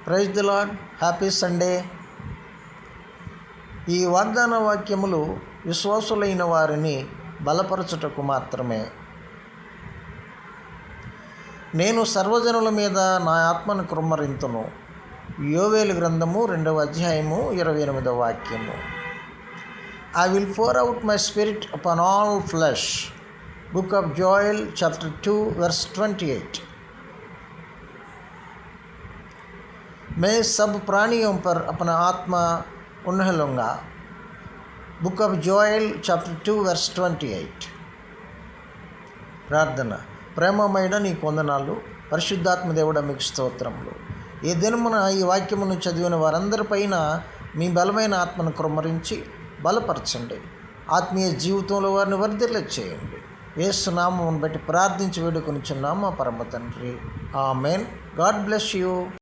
Praise the Lord. Happy Sunday. ఈ వాగ్దాన వాక్యములు విశ్వాసులైన వారిని బలపరచుటకు మాత్రమే. నేను సర్వజనుల మీద నా ఆత్మను కృమ్మరింతును. యోవేలు గ్రంథము 2వ అధ్యాయము 28వ వాక్యము. I will pour out my spirit upon all flesh. Book of Joel chapter 2 verse 28. मैं सब प्राणियों पर अपना आत्मा उन्हेलूँगा. Book of Joel chapter 2 verse 28. ప్రార్థన. ప్రేమమైన నీకు వందనాలు. పరిశుద్ధాత్మ దేవుడా మీకు స్తోత్రములు. ఈ దినమున ఈ వాక్యమును చదివిన వారందరిపైన మీ బలమైన ఆత్మను కృమ్మరించి బలపరచండి. ఆత్మీయ జీవితంలో వారిని వర్ధిల్ల చేయండి. యేసు నామమును బట్టి ప్రార్థించి వేడుకొనుచున్నాము మా పరమ తండ్రి. ఆమేన్. God bless you.